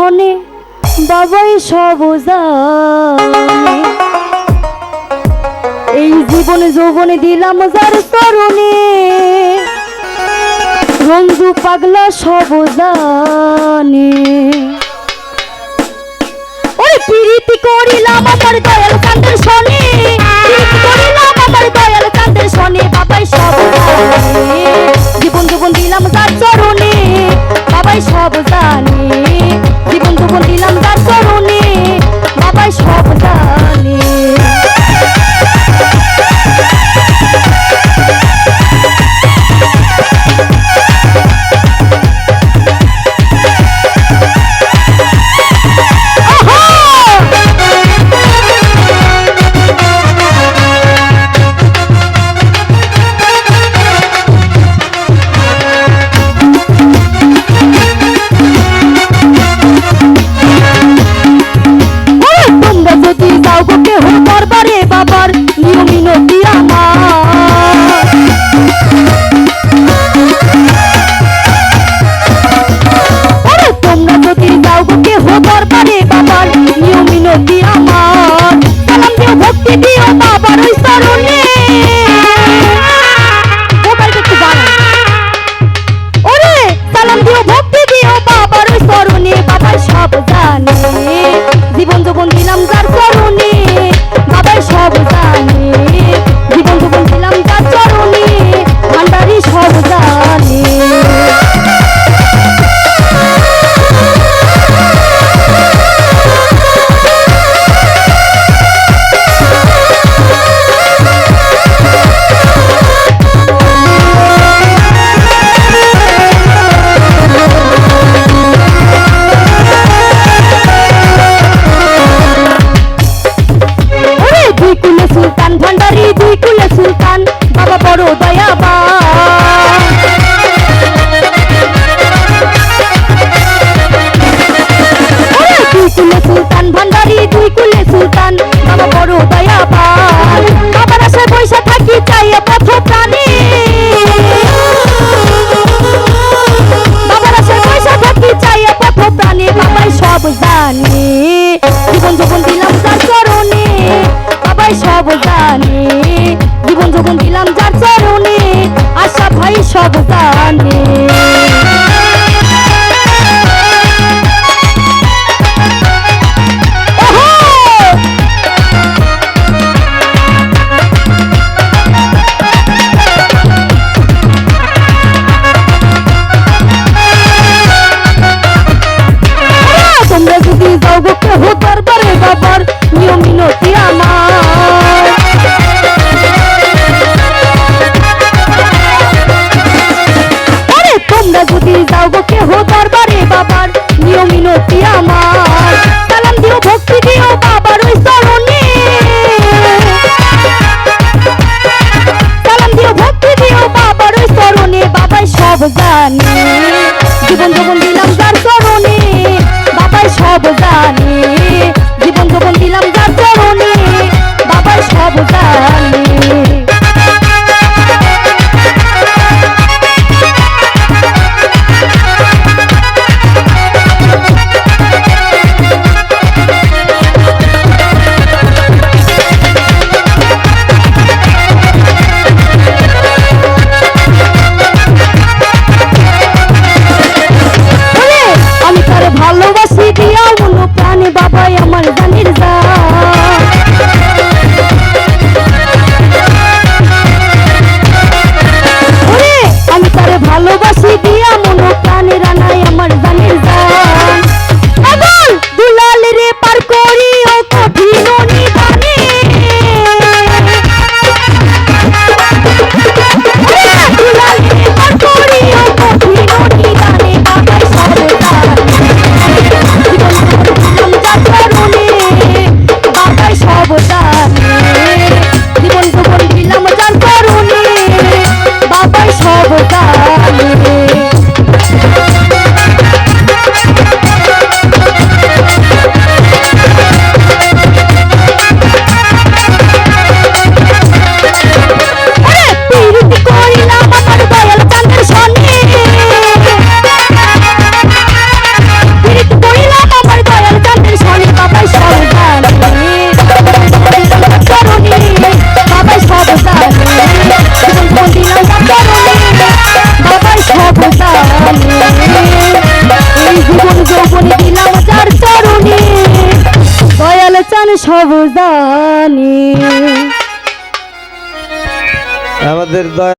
ধনে বাবাই সব জানে। এই জীবনে যৌবনে দিলাম যার তরুণে, রঞ্জু পাগলা সব জানে। ওই প্রীতি করিলাম আমার দয়াল কান্দের শোনে, প্রীতি করিলাম আমার দয়াল কান্দের শোনে, বাবাই সব জানে। জীবন যৌবন দিলাম যার চরণে, বাবাই সব জানে। জীবন যৌবন দিলাম যার চরণে, বাবাই সব জানে। দরবারে বাবার নিয়ম মিনতি আমার, তোমরা যদি যাও গো কেহ দরবারে বাবার নিয়ম মিনতি আমার, সালাম দিও ভক্তি দিও বাবার ওই চরণে। ওরে সালাম দিও ভক্তি দিও বাবার ওই চরণে, বাবাই সব জানে। জীবন যৌবন দিলাম যার চরণে, বাবাই সব জানে। জীবন যৌবন দিলাম যার চরণে, ভান্ডারি সব জানে। সুলতান ভান্ডারি দুই কুলে সুলতান, বাবা বড় দয়াবান। দুই কুলে সুলতান ভান্ডারি দুই কুলে সুলতান, বাবা বড় দয়াবান। বাবার আশায় বৈশা থাকি চাইয়া পথ প্রাণী, বাবার আশায় বৈশা থাকি চাইয়া পথ প্রাণী, বাবাই সব জানে। জীবন যৌবন দিলাম তার চরণে, বাবাই সব জানে। জীবন যৌবন দিলাম যার চরণে, আশা ভাই সব জানে। তোমরা যদি যাও গো কেহ দরবারে বাবার নিয়ম মিনতি আমার, তোমরা যদি যাও গো কেহ দরবারে বাবার নিয়ম মিনতি আমার, সালাম দিও ভক্তি দিও বাবার ওই চরণে, সালাম দিও ভক্তি দিও বাবার ওই চরণে, বাবাই সব জানে। জীবন যৌবন দিলাম যার চরণে, বাবাই সব জানে। জীবন যৌবন দিলাম যার চরণে, বাবাই সব জানে। আমি তার ভালোবাসি দিয়া মনো প্রাণে, বাবাই আমার জানির জান। আমি তার ভালোবাসি দিয়া মনো প্রাণে, রানাই আমার জানির জান। পাগল দুলাল রে পার করি ও কঠিন নিদানে, দুলাল রে পার করি ও কঠিন নিদানে, বাবাই সব জানে। বাবাই সব জানে। জীবন যৌবন দিলাম যার চরণে, বাবাই সব জানে। সব জানি। আমাদের